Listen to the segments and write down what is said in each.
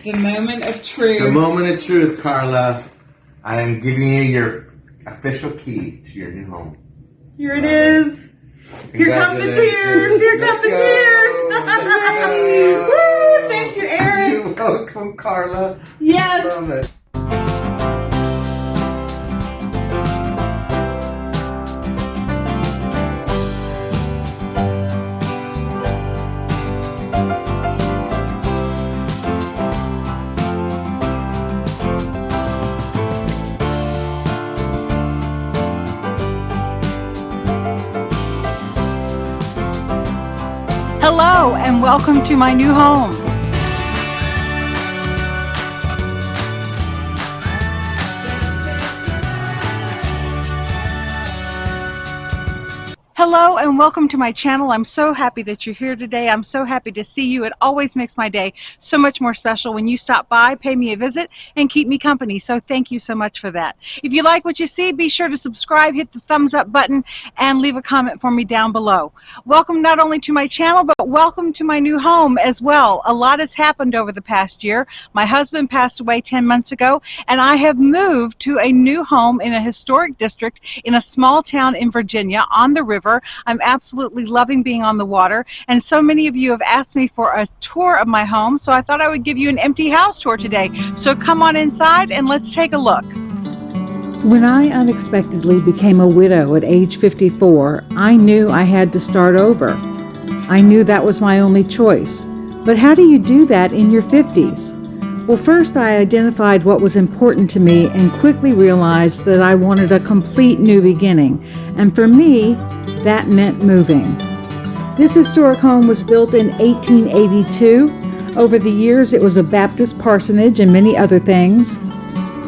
The moment of truth. The moment of truth, Carla. I am giving you your official key to your new home. Here it is. Here come the tears. Here come the tears. Woo! Thank you, Aaron. You're welcome, Carla. Yes. Love it. Hello and welcome to my new home. Hello and welcome to my channel. I'm so happy that you're here today. I'm so happy to see you. It always makes my day so much more special when you stop by, pay me a visit, and keep me company. So thank you so much for that. If you like what you see, be sure to subscribe, hit the thumbs up button, and leave a comment for me down below. Welcome not only to my channel, but welcome to my new home as well. A lot has happened over the past year. My husband passed away 10 months ago, and I have moved to a new home in a historic district in a small town in Virginia on the river. I'm absolutely loving being on the water, and so many of you have asked me for a tour of my home, so I thought I would give you an empty house tour today. So come on inside and let's take a look. When I unexpectedly became a widow at age 54, I knew I had to start over. I knew that was my only choice. But how do you do that in your 50s? Well, first I identified what was important to me and quickly realized that I wanted a complete new beginning. And for me, that meant moving. This historic home was built in 1882. Over the years, it was a Baptist parsonage and many other things.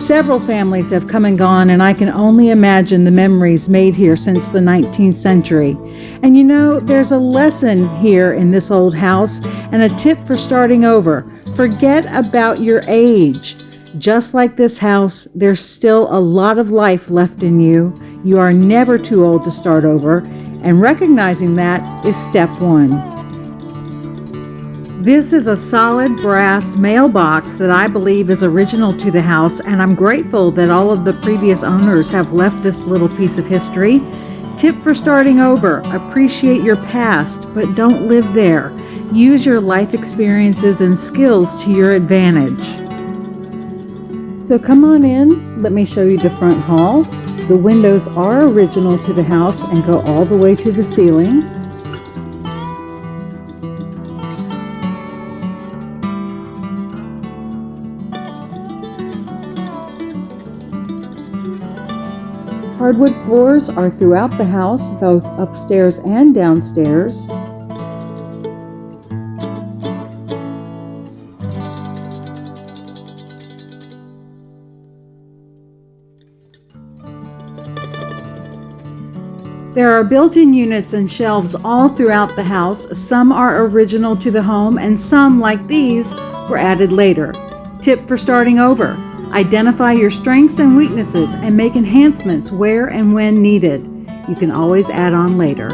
Several families have come and gone, and I can only imagine the memories made here since the 19th century. And you know, there's a lesson here in this old house and a tip for starting over. Forget about your age. Just like this house, there's still a lot of life left in you. You are never too old to start over, and recognizing that is step one. This is a solid brass mailbox that I believe is original to the house, and I'm grateful that all of the previous owners have left this little piece of history. Tip for starting over: appreciate your past, but don't live there. Use your life experiences and skills to your advantage. So come on in, let me show you the front hall. The windows are original to the house and go all the way to the ceiling. Hardwood floors are throughout the house, both upstairs and downstairs. There are built-in units and shelves all throughout the house. Some are original to the home and some, like these, were added later. Tip for starting over: identify your strengths and weaknesses and make enhancements where and when needed. You can always add on later.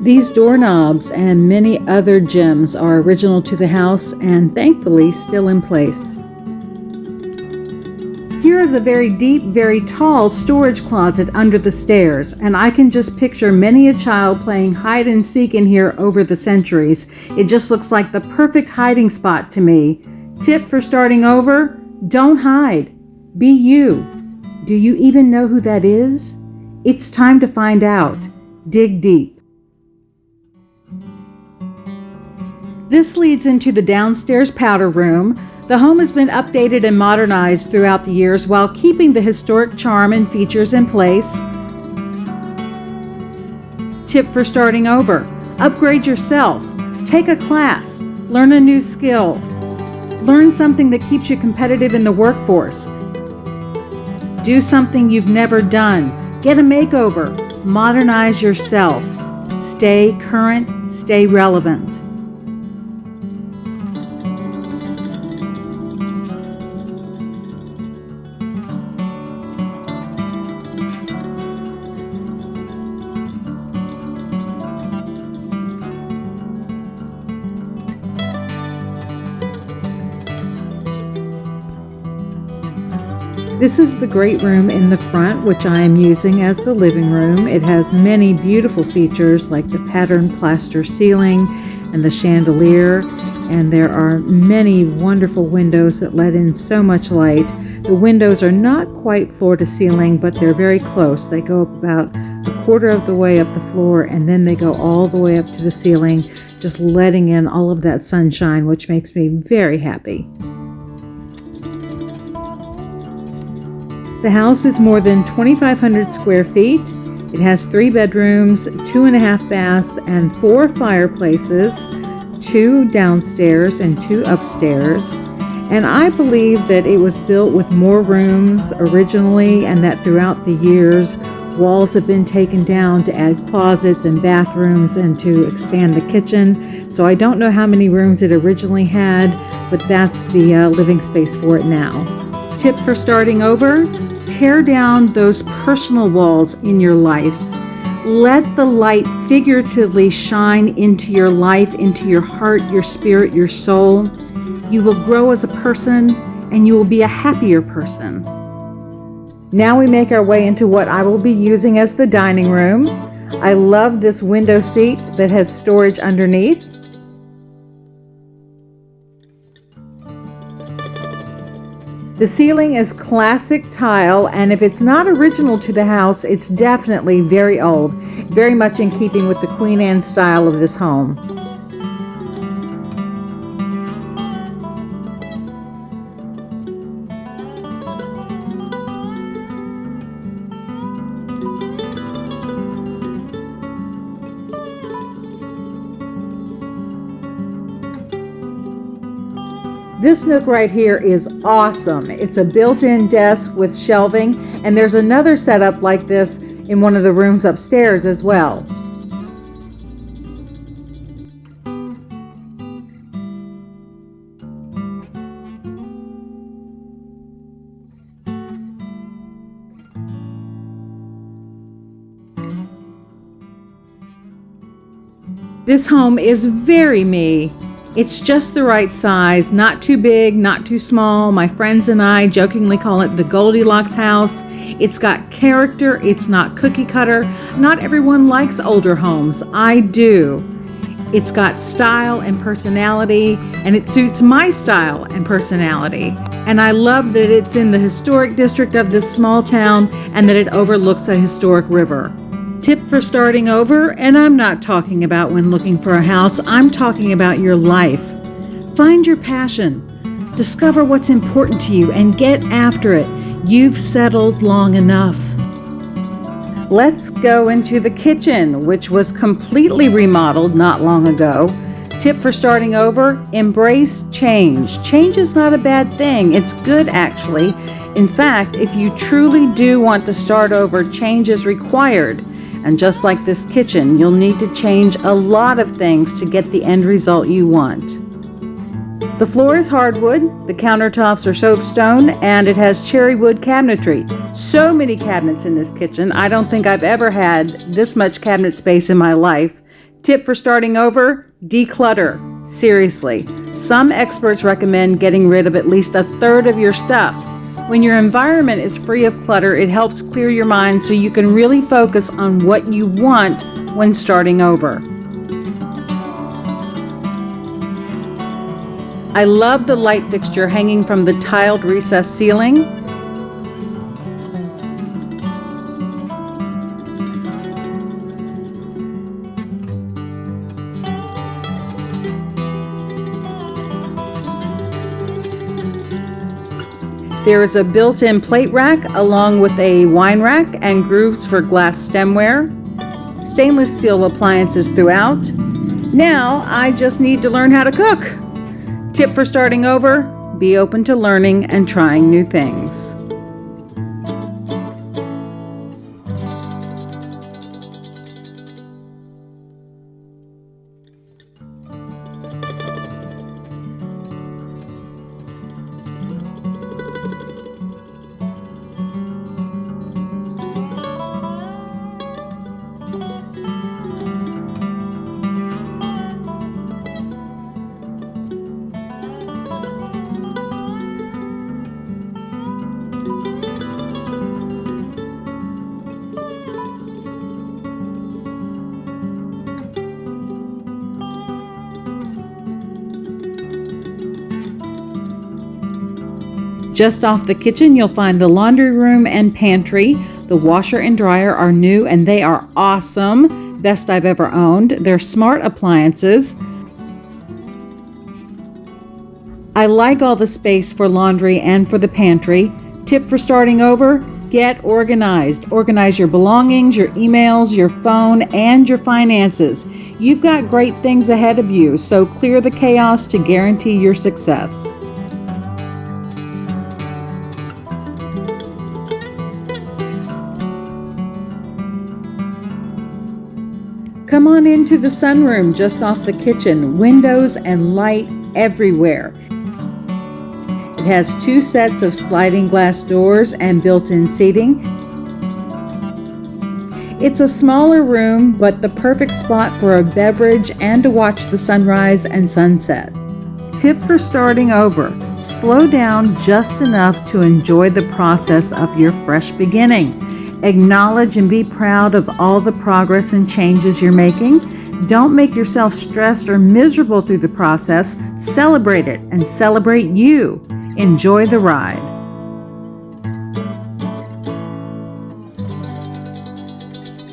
These doorknobs and many other gems are original to the house and thankfully still in place. Here is a very deep, very tall storage closet under the stairs, and I can just picture many a child playing hide and seek in here over the centuries. It just looks like the perfect hiding spot to me. Tip for starting over: don't hide. Be you. Do you even know who that is? It's time to find out. Dig deep. This leads into the downstairs powder room. The home has been updated and modernized throughout the years while keeping the historic charm and features in place. Tip for starting over: upgrade yourself. Take a class. Learn a new skill. Learn something that keeps you competitive in the workforce. Do something you've never done. Get a makeover. Modernize yourself. Stay current. Stay relevant. This is the great room in the front, which I am using as the living room. It has many beautiful features like the patterned plaster ceiling and the chandelier, and there are many wonderful windows that let in so much light. The windows are not quite floor to ceiling, but they're very close. They go up about a quarter of the way up the floor, and then they go all the way up to the ceiling, just letting in all of that sunshine, which makes me very happy. The house is more than 2,500 square feet. It has 3 bedrooms, 2.5 baths, and 4 fireplaces, 2 downstairs and 2 upstairs. And I believe that it was built with more rooms originally, and that throughout the years, walls have been taken down to add closets and bathrooms and to expand the kitchen. So I don't know how many rooms it originally had, but that's the living space for it now. Tip for starting over: tear down those personal walls in your life. Let the light figuratively shine into your life, into your heart, your spirit, your soul. You will grow as a person, and you will be a happier person. Now we make our way into what I will be using as the dining room. I love this window seat that has storage underneath. The ceiling is classic tile, and if it's not original to the house, it's definitely very old, very much in keeping with the Queen Anne style of this home. This nook right here is awesome. It's a built-in desk with shelving, and there's another setup like this in one of the rooms upstairs as well. This home is very me. It's just the right size, not too big, not too small. My friends and I jokingly call it the Goldilocks house. It's got character, it's not cookie cutter. Not everyone likes older homes. I do. It's got style and personality, and it suits my style and personality. And I love that it's in the historic district of this small town and that it overlooks a historic river. Tip for starting over, and I'm not talking about when looking for a house, I'm talking about your life. Find your passion. Discover what's important to you and get after it. You've settled long enough. Let's go into the kitchen, which was completely remodeled not long ago. Tip for starting over: embrace change. Change is not a bad thing. It's good, actually. In fact, if you truly do want to start over, change is required. And just like this kitchen, you'll need to change a lot of things to get the end result you want. The floor is hardwood, the countertops are soapstone, and it has cherry wood cabinetry. So many cabinets in this kitchen. I don't think I've ever had this much cabinet space in my life. Tip for starting over: declutter. Seriously, some experts recommend getting rid of at least a third of your stuff. When your environment is free of clutter, it helps clear your mind so you can really focus on what you want when starting over. I love the light fixture hanging from the tiled recessed ceiling. There is a built-in plate rack along with a wine rack and grooves for glass stemware. Stainless steel appliances throughout. Now I just need to learn how to cook. Tip for starting over: be open to learning and trying new things. Just off the kitchen, you'll find the laundry room and pantry. The washer and dryer are new and they are awesome. Best I've ever owned. They're smart appliances. I like all the space for laundry and for the pantry. Tip for starting over, get organized. Organize your belongings, your emails, your phone, and your finances. You've got great things ahead of you, so clear the chaos to guarantee your success. Come on into the sunroom just off the kitchen. Windows and light everywhere. It has 2 sets of sliding glass doors and built-in seating. It's a smaller room, but the perfect spot for a beverage and to watch the sunrise and sunset. Tip for starting over: slow down just enough to enjoy the process of your fresh beginning. Acknowledge and be proud of all the progress and changes you're making. Don't make yourself stressed or miserable through the process. Celebrate it and celebrate you. Enjoy the ride.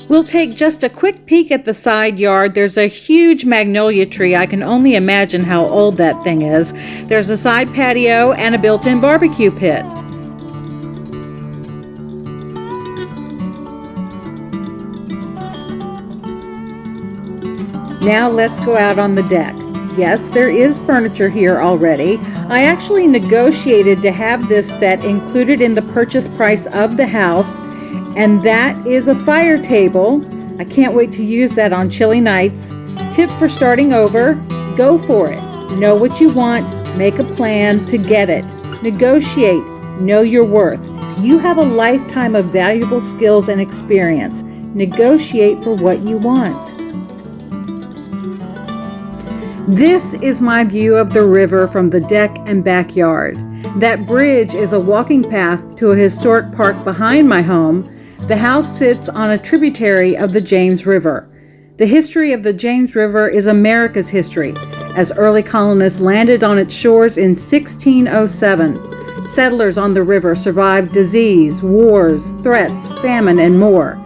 We'll take just a quick peek at the side yard. There's a huge magnolia tree. I can only imagine how old that thing is. There's a side patio and a built-in barbecue pit. Now let's go out on the deck. Yes, there is furniture here already. I actually negotiated to have this set included in the purchase price of the house, and that is a fire table. I can't wait to use that on chilly nights. Tip for starting over: go for it. Know what you want, make a plan to get it. Negotiate, know your worth. You have a lifetime of valuable skills and experience. Negotiate for what you want. This is my view of the river from the deck and backyard. That bridge is a walking path to a historic park behind my home. The house sits on a tributary of the James River. The history of the James River is America's history, as early colonists landed on its shores in 1607. Settlers on the river survived disease, wars, threats, famine, and more.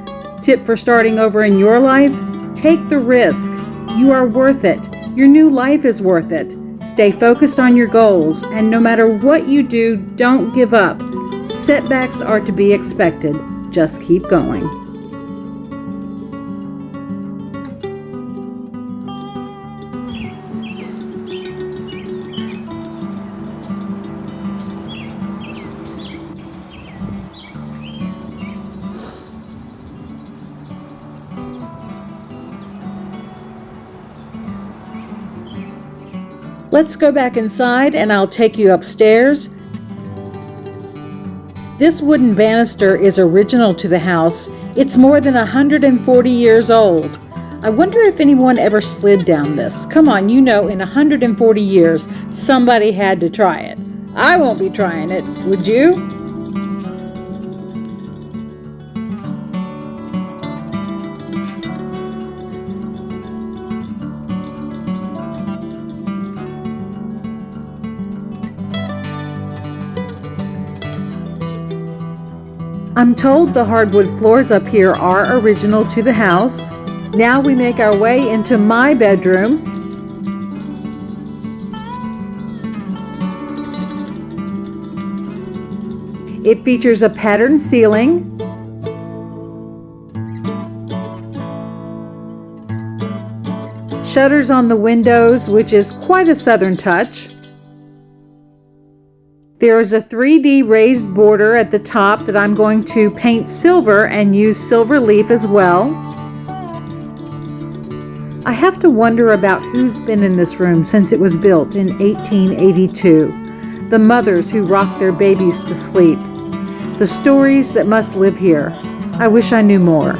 Tip for starting over in your life: take the risk. You are worth it. Your new life is worth it. Stay focused on your goals, and no matter what you do, don't give up. Setbacks are to be expected. Just keep going. Let's go back inside and I'll take you upstairs. This wooden banister is original to the house. It's more than 140 years old. I wonder if anyone ever slid down this. Come on, you know, in 140 years, somebody had to try it. I won't be trying it, would you? I'm told the hardwood floors up here are original to the house. Now we make our way into my bedroom. It features a patterned ceiling, shutters on the windows, which is quite a southern touch. There is a 3D raised border at the top that I'm going to paint silver and use silver leaf as well. I have to wonder about who's been in this room since it was built in 1882. The mothers who rocked their babies to sleep. The stories that must live here. I wish I knew more.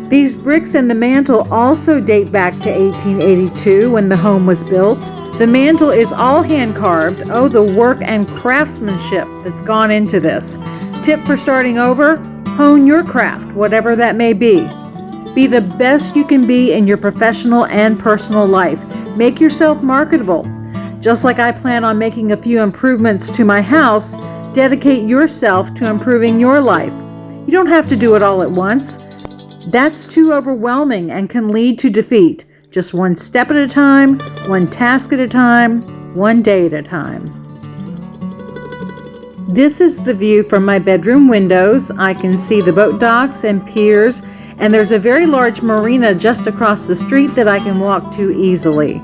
These bricks and the mantle also date back to 1882 when the home was built. The mantle is all hand carved. Oh, the work and craftsmanship that's gone into this. Tip for starting over: hone your craft, whatever that may be. Be the best you can be in your professional and personal life. Make yourself marketable. Just like I plan on making a few improvements to my house, dedicate yourself to improving your life. You don't have to do it all at once. That's too overwhelming and can lead to defeat. Just one step at a time, one task at a time, one day at a time. This is the view from my bedroom windows. I can see the boat docks and piers, and there's a very large marina just across the street that I can walk to easily.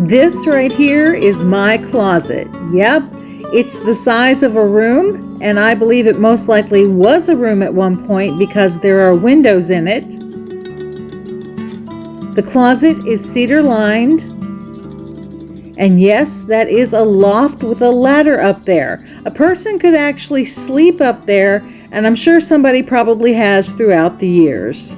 This right here is my closet. Yep, it's the size of a room, and I believe it most likely was a room at one point because there are windows in it. The closet is cedar lined, and yes, that is a loft with a ladder up there. A person could actually sleep up there, and I'm sure somebody probably has throughout the years.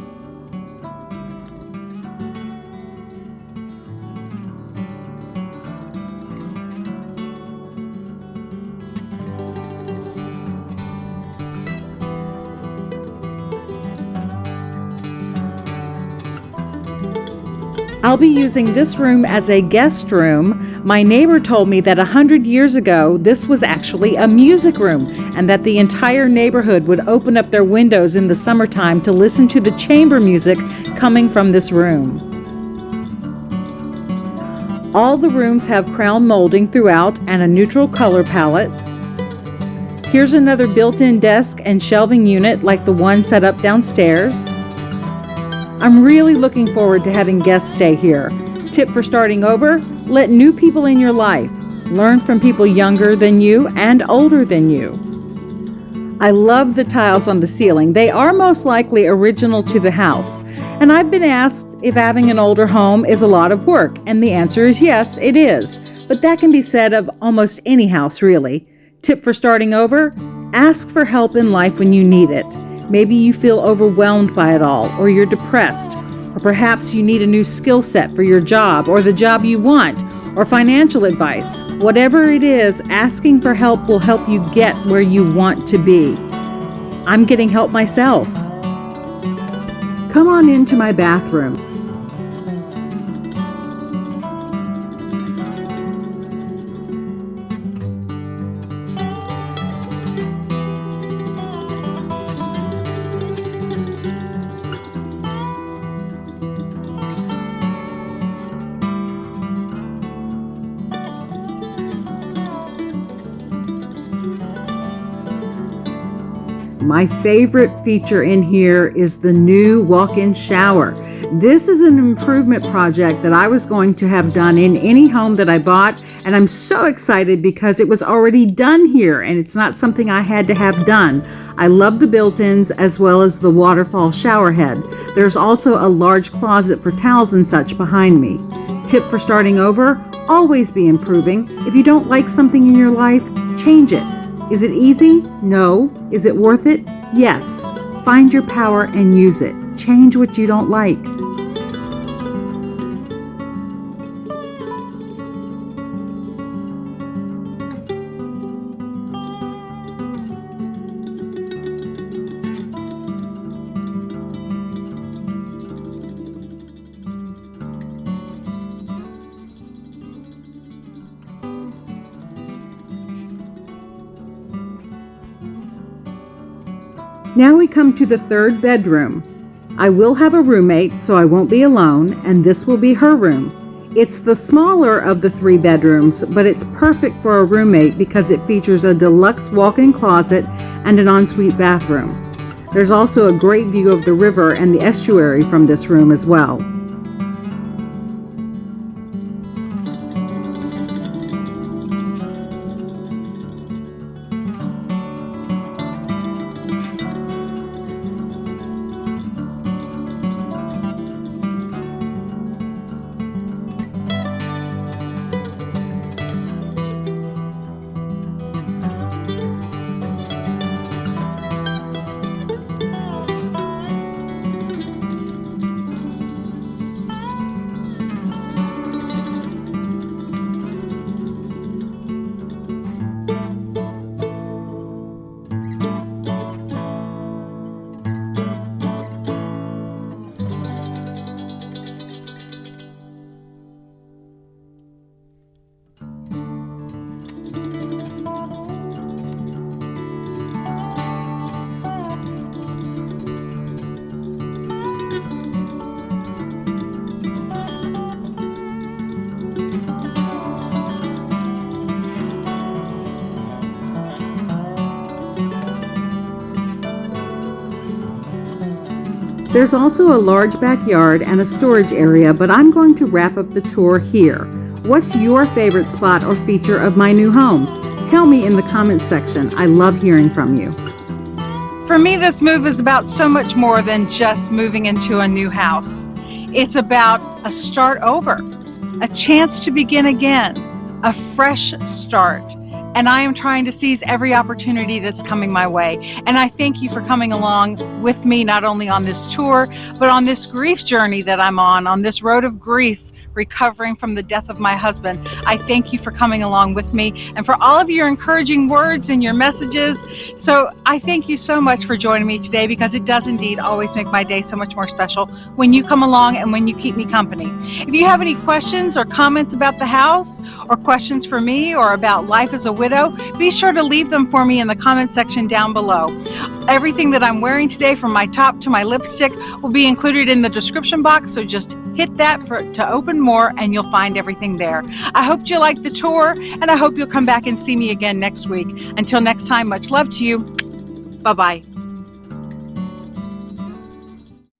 I'll be using this room as a guest room. My neighbor told me that 100 years ago, this was actually a music room, and that the entire neighborhood would open up their windows in the summertime to listen to the chamber music coming from this room. All the rooms have crown molding throughout and a neutral color palette. Here's another built-in desk and shelving unit like the one set up downstairs. I'm really looking forward to having guests stay here. Tip for starting over: let new people in your life. Learn from people younger than you and older than you. I love the tiles on the ceiling. They are most likely original to the house. And I've been asked if having an older home is a lot of work, and the answer is yes, it is. But that can be said of almost any house, really. Tip for starting over: ask for help in life when you need it. Maybe you feel overwhelmed by it all, or you're depressed, or perhaps you need a new skill set for your job, or the job you want, or financial advice. Whatever it is, asking for help will help you get where you want to be. I'm getting help myself. Come on into my bathroom. My favorite feature in here is the new walk-in shower. This is an improvement project that I was going to have done in any home that I bought, and I'm so excited because it was already done here and it's not something I had to have done. I love the built-ins as well as the waterfall shower head. There's also a large closet for towels and such behind me. Tip for starting over: always be improving. If you don't like something in your life, change it. Is it easy? No. Is it worth it? Yes. Find your power and use it. Change what you don't like. Now we come to the third bedroom. I will have a roommate, so I won't be alone, and this will be her room. It's the smaller of the 3 bedrooms, but it's perfect for a roommate because it features a deluxe walk-in closet and an ensuite bathroom. There's also a great view of the river and the estuary from this room as well. There's also a large backyard and a storage area, but I'm going to wrap up the tour here. What's your favorite spot or feature of my new home? Tell me in the comments section. I love hearing from you. For me, this move is about so much more than just moving into a new house. It's about a start over, a chance to begin again, a fresh start. And I am trying to seize every opportunity that's coming my way. And I thank you for coming along with me, not only on this tour, but on this grief journey that I'm on this road of grief, recovering from the death of my husband. I thank you for coming along with me and for all of your encouraging words and your messages. So I thank you so much for joining me today, because it does indeed always make my day so much more special when you come along and when you keep me company. If you have any questions or comments about the house, or questions for me, or about life as a widow, be sure to leave them for me in the comment section down below. Everything that I'm wearing today, from my top to my lipstick, will be included in the description box, so just hit that to open more and you'll find everything there. I hope you liked the tour, and I hope you'll come back and see me again next week. Until next time, much love to you. Bye-bye.